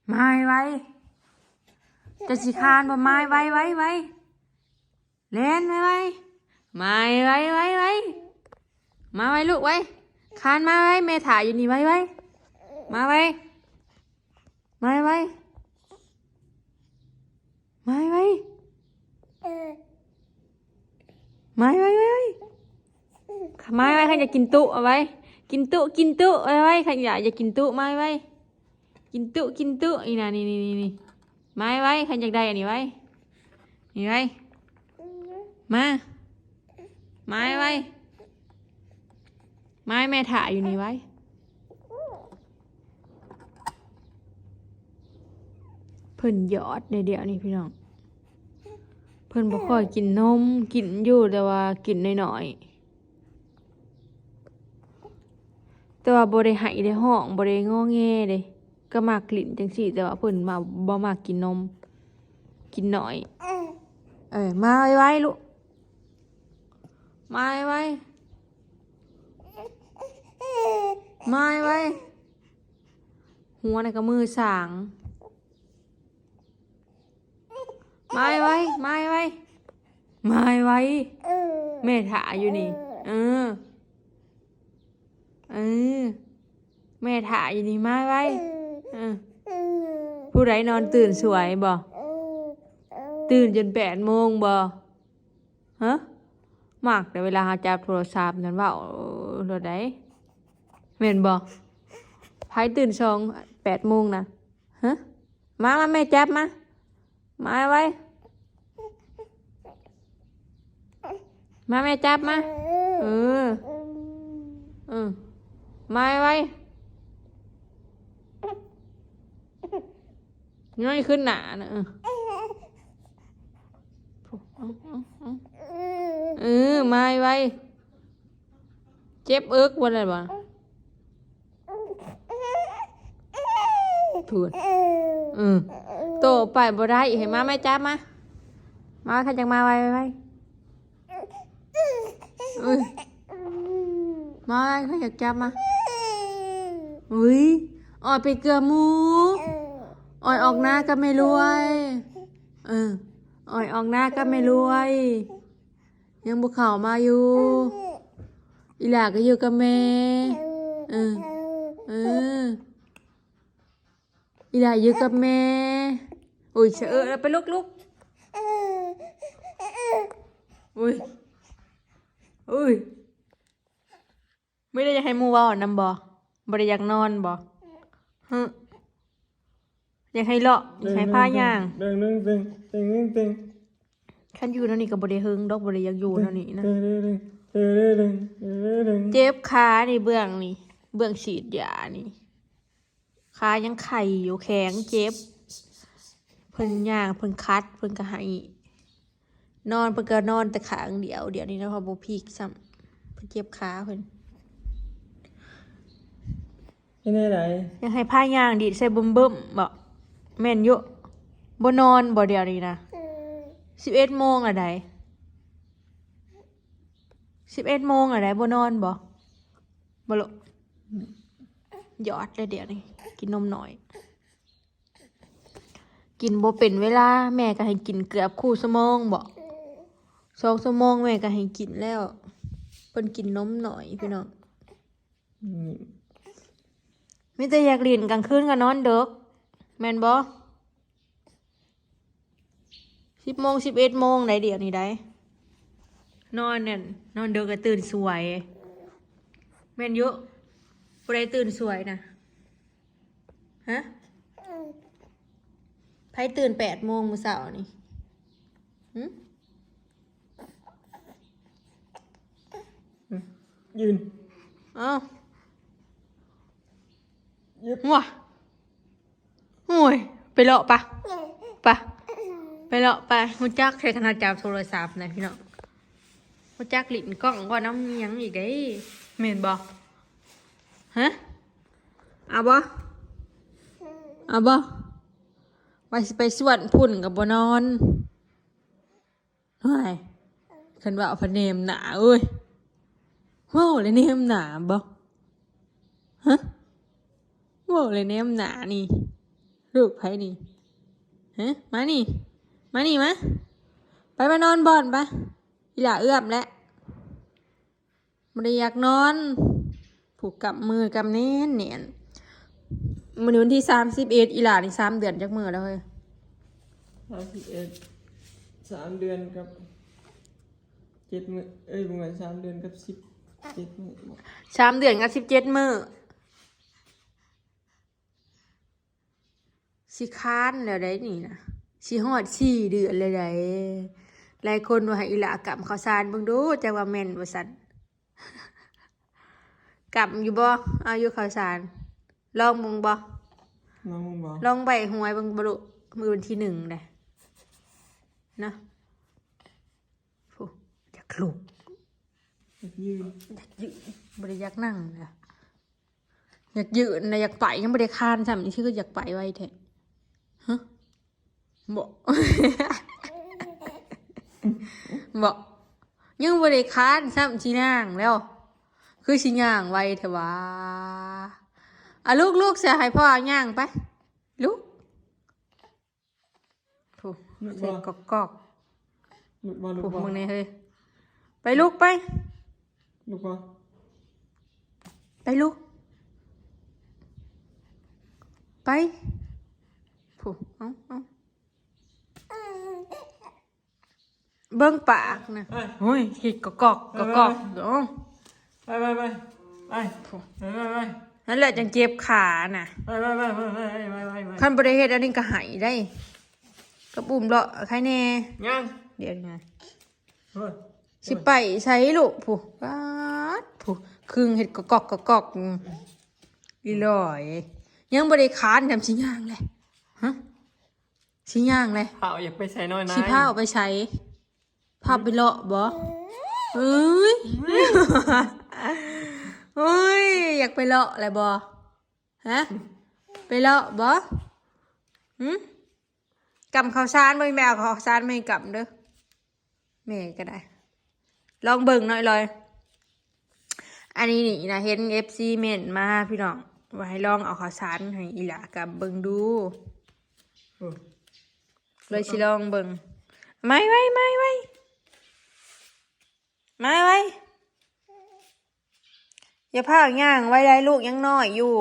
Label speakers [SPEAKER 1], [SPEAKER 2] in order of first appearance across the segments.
[SPEAKER 1] ไม้ไว้จะสิคานบ่ไม้ไว้เล่นไว้ไม้ไว้มาไว้ลูกไว้คานมาไว้แม่ถ่ายอยู่นี่ไว้มาไว้มาไว้มาไว้มาไว้มาไว้ใครจะกินตุเอาไว้กินตุไว้ใครอยากกินตุมาไว้กินตุนี่นะนี่มาไว้ใครอยากได้อันนี้ไว้นี่ไว้มาไม้ไว้ไม้แม่ถ่ายอยู่นี่ไว้เพิ่นหยอดในเดี๋ยวนี้พี่น้องเพิ่นบ่ค่อยกินนมกินอยู่แต่ว่ากินน้อยๆแต่ว่าบ่ได้ให้ได้ห้องบ่ได้งอแงเด้ก็มากกลิ่นจังซี่แต่ว่าเพิ่นมาบ่มากกินนมกินน้อยมาไว้ลูกมาไว้มาไว้หัวน่ะก็มือสางมาไว้แม่ถ่ายอยู่นี่แม่ถ่ายอยู่นี่มาไว้ผู้ใดนอนตื่นสวยบ่ตื่นจน8 โมงบ่ฮะมากแต่เวลาหาจับโทรศัพท์นั่นเว้ารถใดแม่นบ่ไผตื่น8 โมงนะฮะมาแม่จับมาไว้มาแม่จับมามาไว้ง่ายขึ้นหนานะมาไว้เจ็บอึกวันอะไรบ้างถูกโตไปบ่ได้เห็นมาแม่จับมาใครจะมาไว้มาใครอยากจับมาอ่อยไปเกลือหมูอ่อยออกหน้าก็ไม่รวยอ่อยออกหน้าก็ไม่รวยยังบุกเขามาอยู่อีหลาก็อยู่กับแม่อีหลาอยู่กับแม่เชื่อแล้วไปลุกไม่ได้อยากให้มูว่านำบ่ได้อยากนอนบ่อยากให้เลาะอยากให้ผ้าย่างขันอยู่นั่นนี่กับบริเฮงดอกบริอยากอยู่นั่นนี่นะเจ็บขานี่เบื้องฉีดยานี่ขายังไข่อยู่แข็งเจ็บเพิ่นย่างเพิ่นคัดเพิ่นก็ให้นอนเพิ่นก็นอนแต่ขาเดียวนี้นะพอบ่พีกซ้ำเพิ่นเจ็บขาเพิ่นอยากให้ผ้าย่างดีดใส่บึ้มบ่แม่นอยู่บ่นอนบ่เดี๋ยวนี้นะ11 โมงอะไร11 โมงอะไรบ่นอนบ่ลูกหยอดเลยเดี๋ยวนี้กินนมหน่อยกินบ่เป็นเวลาแม่ก็ให้กินเกือบคู่ชั่วโมงบ่2 ชั่วโมงแม่ก็ให้กินแล้วเพิ่นกินนมหน่อยพี่น้องมีแต่อยากเล่นกลางคืนก็นอนดึกแม่นบ่10 โมง 11 โมงไหนเดี๋ยวนี้ได้นอนเนี่ยนอนเด็กก็ตื่นสวยแม่นเยอะผู้ใดตื่นสวยนะฮะไผตื่น8 โมงมื้อเช้านี่
[SPEAKER 2] ยืน
[SPEAKER 1] ว้าโอ้ยไปเลาะปะไปเลาะไปฮู้จักใช้ขนาดจับโทรศัพท์นะพี่น้องฮู้จักลิ้นกล้องว่าน้ำยังอีกได้แม่นบ่ฮะเอาบ่ว่าสิไปสวนพุ่นกับบ่นอนเฮ้ยคันว่าเอาพะเนมหนาเอ้ยว้าวเลยเนมหนาบ่ฮะว้าวเลยเนมหนานี่ ลูกไผนี่ฮะมานี่มานี่มาไปมานอนบ่อนไปอีหล่าเอื้อมแล้วบ่ได้อยากนอนผูกกับมือกับเน้นเนียนมื้อนี้วันที่31อีหล่านี่3 เดือนจักมื้อแล้วเฮ้ย
[SPEAKER 2] 31 3 เดือนกับ7 มื้อประมาณ3 เดือนกับ17 มื้อ
[SPEAKER 1] 3 เดือนกับ17 มื้อสิค้านแล้วได้นี่นะสิฮอด4 เดือนเลยได้หลายคนว่าให้อีหล่ากำข้าวสารเบิ่งดูจักว่าแม่นว่าซั่น กำอยู่บ่เอาอยู่ข้าวสารลองเบิ่งบ่
[SPEAKER 2] น้องมึงบอก
[SPEAKER 1] ลองใบหวยเบิ่งบ่ลูกมื้อวันที่1ได้นะโอ้อยากลุก
[SPEAKER 2] ยืน
[SPEAKER 1] อยากยืนบ่ได้อยากนั่งเลยอยากยืนนะอยากไปยังบ่ได้คานซ้ำนี่คืออยากไปไว้แท้ฮะบ่ บ่ยังบ่ได้คานซ้ำสินั่งแล้ว คือสิย่างไว้แท้ว่าอ่ะลูกๆเสียให้พ่อย่างไปลูกโถูเสียงกอก
[SPEAKER 2] ลูกบอล
[SPEAKER 1] ๆ
[SPEAKER 2] ลู
[SPEAKER 1] โถู
[SPEAKER 2] กบอล
[SPEAKER 1] มึงนี่เฮ้ยไปลูกไป
[SPEAKER 2] ลูกบอล
[SPEAKER 1] ไปลูกไปโถูเอาเบิ่งปากนะโอ้ยหิดกอกๆเดี๋ยว
[SPEAKER 2] ไปไปไปไปไปไป
[SPEAKER 1] นั่นแหละจังเจ็บขาน่ะ
[SPEAKER 2] ไปไปไปไปไปไปไป
[SPEAKER 1] คันบ่ได้เฮ็ดอันนี้ก็หายได้กระปุ่มเลาะใครแน่
[SPEAKER 2] ยัง
[SPEAKER 1] เดี๋ยวนะ
[SPEAKER 2] เฮ้ย
[SPEAKER 1] สิไปใช้ลูกผู้ปาดผู้ครึ่งเฮ็ดกอกอีหล่อยยังบ่ได้คานทำสิย่างเลยฮะสิย่างเลย
[SPEAKER 2] เผาอยากไปใส่น้อยนะ
[SPEAKER 1] สิพาเอาไปใช้พาไปเลาะบ่เอ้ยเฮ้ยอยากไปเลาะอะไรบ่ฮะไปเลาะบ่กำข้าวสารบ่แม่เอาข้าวสารไม่กำเด้อแม่ก็ได้ ลองเบิ่งหน่อยเลยอันนี้นี่นะเห็น FC เม่นมาพี่น้องว่าให้ลองเอาข้าวสารให้อีหลากับเบิ่งดูเลยสิลองเบิ่งไม่ไว้อย่าพากย่างไว้ได้ลูกยังน้อยอยู่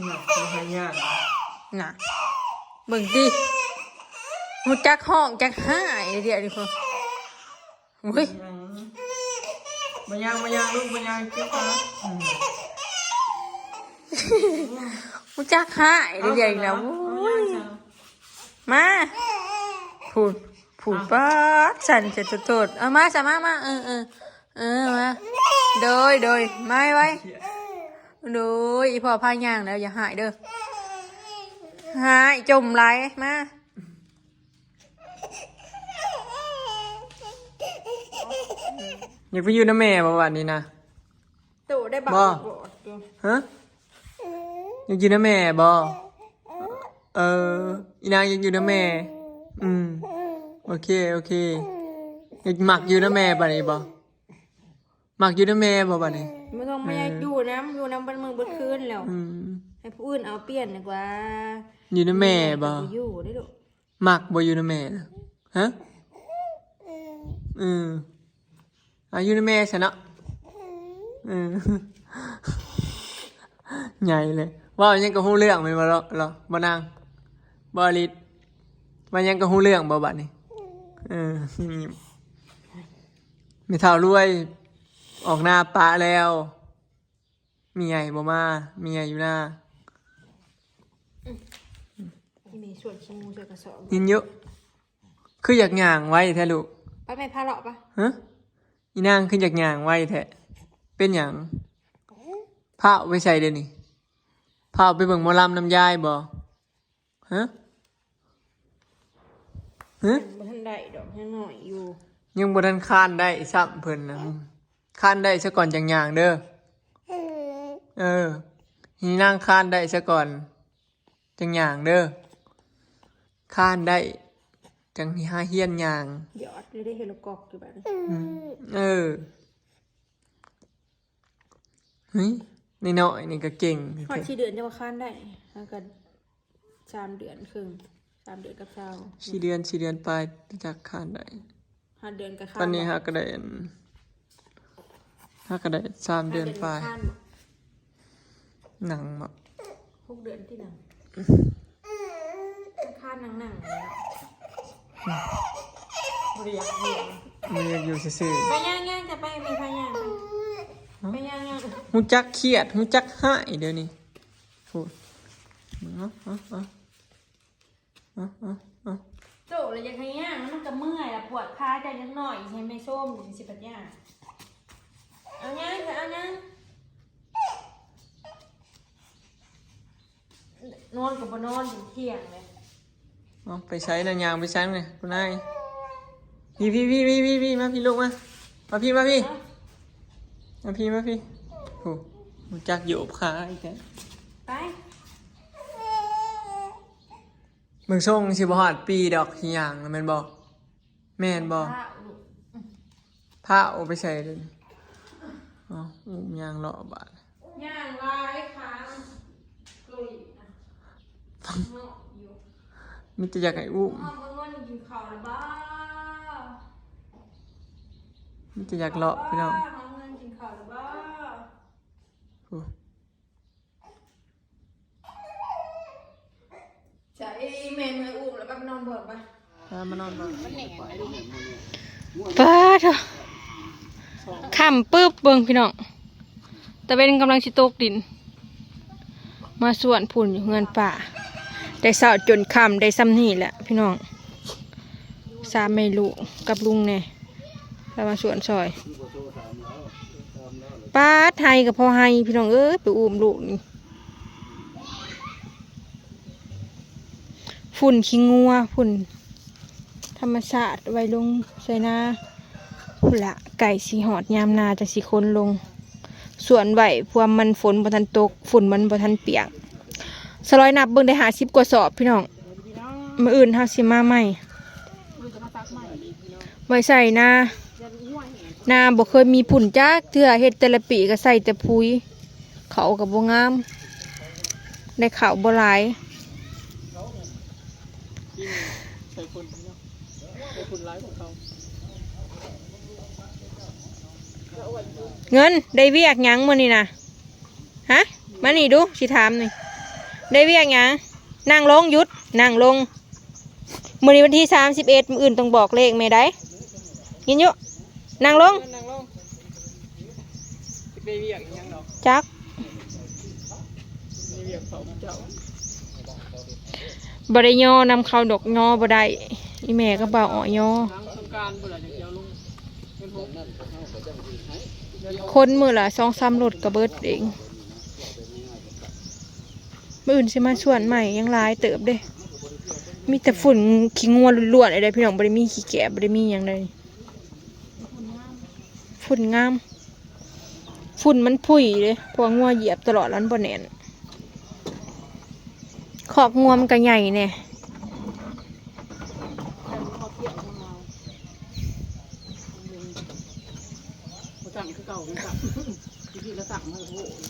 [SPEAKER 2] หนักมาหายาก
[SPEAKER 1] น่ะเบิ่งดิหูจักห้องจักห้ายเดี๋ยวนี้พอเฮ้ย
[SPEAKER 2] มายังลูกมายังเจ้าค่ะ
[SPEAKER 1] หูจักห้ายเดี๋ยวนี้แล้วมาพูดป้าฉันจะโทษเอามาสามามาโดยไม่ไว้โดยอีพ่อพาย่างแล้วอย่าหายเด้อหายจมไหลมา
[SPEAKER 2] อยากไปอยู่น้ำแม่บ่วันนี้นะ
[SPEAKER 1] ตู่ได้บัก
[SPEAKER 2] บ่
[SPEAKER 1] อยู่
[SPEAKER 2] ฮะอยากอยู่น้ำแม่บ่อีนางอยากอยู่น้ำแม่โอเคอยากหมักอยู่น้ำแม่ป่ะนี่บ่หมักอยู่น้ำแม่บ่ป่ะนี่
[SPEAKER 1] ไม่ต้องมาอยู่น้ำเป็นมือเบิดคืนแล้วให้ผู้อื่นเอาเปลี่ยนดีกว่า
[SPEAKER 2] อยู่น้ำแม่บ่
[SPEAKER 1] อยู่ได้ดู
[SPEAKER 2] หมักบ่อยู่น้ำแม่น่ะฮะอยู่น้ำแม่ซะเนาะใหญ่เลยว่ายังก็ฮู้เรื่องแม่นบ่เหรอบ่นางบ่ลิดว่ายังก็ฮู้เรื่องบ่บัดนี้ไม่เท่ารวยออกหน้าปะแล้วมีใหญ่บ่มามีใหญ่อยู่หน้า
[SPEAKER 1] ที่มีส่วนขี้มูส่วนกระสอบ
[SPEAKER 2] ยินเยอะคืออยากย่างไว้แท้ลูก
[SPEAKER 1] ไปไม่พาเลาะปะ
[SPEAKER 2] ฮะอีนางคืออยากย่างไว้แท้เป็นหยังพาเอาไปใส่เดี๋ยวนี้พาเอาไปเบิ่งหมอลำน้ำยายบ่ฮะ
[SPEAKER 1] บ่ทันได้ดอกยังหน่อยอยู่
[SPEAKER 2] ยังบ่ทันคานได้ซ้ำเพิ่นนะคานได้ซะก่อนจังย่างเด้อนี่นางคานได้ซะก่อนจังย่างเด้อคานได้จังหาเฮียนย่าง
[SPEAKER 1] หยอดเลยได้เฮโลกอกอยู่แบบนี้
[SPEAKER 2] เฮ้ยนี่น้อยนี่ก็เก่ง
[SPEAKER 1] พอ4 เดือนจะมาค้านได้แล้วก็3 เดือนครึ่ง3 เดือนกับ
[SPEAKER 2] 4 เดือนปลายจากคานได้
[SPEAKER 1] 5 เดือนกับค้าน
[SPEAKER 2] ตอนนี้ฮะก็ได้3 เดือนปลายหนังแบบ
[SPEAKER 1] 6 เดือนที่หนังค้านหนังบริยากเรียน
[SPEAKER 2] มันยังอยู่ซื่อ
[SPEAKER 1] ไปย่างจะไปมีไปย่างไปย่าง
[SPEAKER 2] ๆหูจักเครียดหูจักหายเดี๋ยวนี้พูดเอา
[SPEAKER 1] โจ้เลยยังไงย่างมันก็เมื่อยอะปวดขาใจยังหน่อยใช่ไหมส้มสิปัดย่างเอาย่างนอนกับบนอนถึงเที่ยงเลย
[SPEAKER 2] เอาไปใช้นายางไปใช้ไงคุณนายพี่มาพี่ลูกมาพี่โอ้หูจักโยบขาอีกแล้ว
[SPEAKER 1] ไป
[SPEAKER 2] มึงส่งสิบหอดปีดอกสิหยางแล้วแม่นบ่แม่นบ่ผ้าเอาไปใส่เลยอ๋ออุ้มยางเลาะบาด
[SPEAKER 1] ย่างลายค้างกลุยอยู่
[SPEAKER 2] มิจะอยากให้อุ้ม
[SPEAKER 1] เมื่อกินข้าวแล้วบ้า
[SPEAKER 2] มิจะอยากเลาะพี่น้อง
[SPEAKER 1] กินข้าวแล้วบ้า
[SPEAKER 2] โอ้
[SPEAKER 1] ใช่เมนเลยอุ้มแล้วแบบนอนเบิดไป
[SPEAKER 2] มานอนบ้าง
[SPEAKER 1] ป้าเถอะขำปึ๊บเบิ่งพี่น้องตะเวนกำลังชิโตกดิน มาส่วนพุ่นอยู่เงินป่าได้สาวจนคำได้ซ้ำนี่แหละพี่น้อง3 ไม่ลูกกับลุงเนี่ยแล้วมาส่วนซอยป้าไทยกับพ่อไฮพี่น้องเอ้ยไปอุ้มลูกนี่ฝุ่นขี้งัวฝุ่นธรรมชาติไว้ลงใส่นาพุ่นละไก่สีหอดยามนาจะสีคนลงส่วนไหวพวมมันฝนบ่ทันตกฝุ่นมันบ่ทันเปียกสลอยนับเบิ่งได้50 กว่าสอบพี่น้องมื้ออื่นเฮาสิมาใหม่ไว้ใส่นาบ่เคยมีผุ่นจักเทื่อเฮ็ดแต่ละปีก็ใส่แต่ปุ๋ยเขาก็บ่งามได้ข้าวบ่หลาย
[SPEAKER 2] ใส่คนพี่น้องใส่คนร้ายของเขา
[SPEAKER 1] เงินได้เวียกหยังมื้อนี้นะฮะมานี่ดูสิถามหน่อยได้เวียกหยังนั่งลงหยุดนั่งลงมื้อนี้วันที่31มื้ออื่นต้องบอกเลขแม่ได้ยินอยู่นั่งลง
[SPEAKER 2] ไปเวียกยังดอก
[SPEAKER 1] จัก
[SPEAKER 2] ไปเวียกเขาเจ้า
[SPEAKER 1] บ่ได้ย่อนำเข้าดอกย่อบ่ได้อีแม่ก็บ่เอาย่อ
[SPEAKER 2] ล้างสงกรานต์บ่ล่ะเดี๋ยวลงเป็นพวก
[SPEAKER 1] คนมื้อละ 2-3 รถก็เบิดเองมื้ออื่นสิมาส่วนใหม่ยังหลายเติบเด้มีแต่ฝุ่นขี้งัวล้วนๆได้พี่น้องบ่ได้มีขี้แกะบ่ได้มีหยังเลยฝุ่นงามฝุ่นมันผุยเลยพวกงัวเหยียบตลอดแล้วมันบ่แน่นขอกงัวมันก็ใหญ่แน่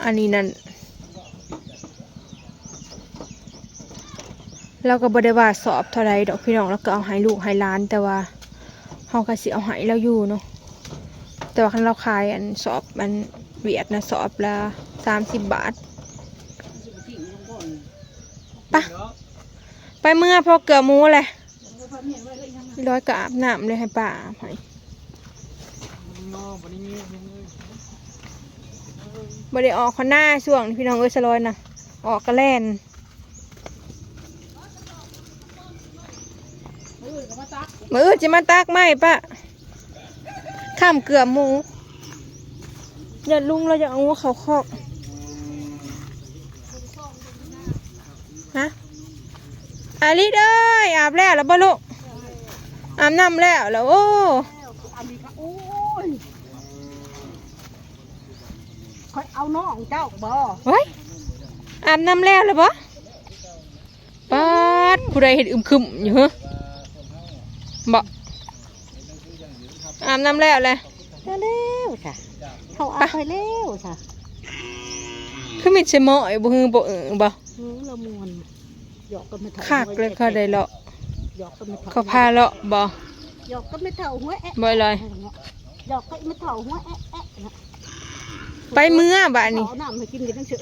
[SPEAKER 1] อันนี้นั่นเราก็บ่ได้ว่าสอบเท่าไรดอกพี่น้องแล้วก็เอาให้ลูกให้หลานแต่ว่าเฮาก็สิเอาให้เราอยู่เนาะแต่ว่าคันเราขายอันสอบมันเวียดนะสอบละ30 บาทไปเมื่อพอเกลือหมูเลยร้อยกอาบน้ำเลยให้ป่าให้บ่ได้ออกข้างหน้าช่วงพี่น้องเอ้ยสลอยนะออกกระแล่นมือจะมาตักไหมปะข้ามเกลือหมูอย่าลุงเราจะเอางูเขาคอกฮะอาลิเด้ยอาบแล้วแล้วบ่ลูกอาบน้ำแล้วโอ้
[SPEAKER 3] คอยเอาน้องเจ้าบ่
[SPEAKER 1] เฮ้ยอาบน้ำแล้วบ่ป๊าดผู้ใดเห็นอึมครึมอยู่เหรอบ่อาบน้ำแล้วเลย
[SPEAKER 3] เร็วๆค่ะเขาเอาไปเร็วค่ะ
[SPEAKER 1] คือมีใช่หมอยบ่ฮือบ่บ่
[SPEAKER 3] ละมวนหยอกก็ไม่เท่า
[SPEAKER 1] คักเลยเขาได้เลาะ
[SPEAKER 3] หยอกก็ไม่เท่า
[SPEAKER 1] เขาพาเลาะบ่
[SPEAKER 3] หยอกก็ไม่เท่าหัวแอะ
[SPEAKER 1] บ่เลย
[SPEAKER 3] หยอกก็ไม่เท่าหัวแอะนะ
[SPEAKER 1] ไปเมื่อบ้านนี้
[SPEAKER 3] เอาน้ำให้กินกันตั้งเชื่อ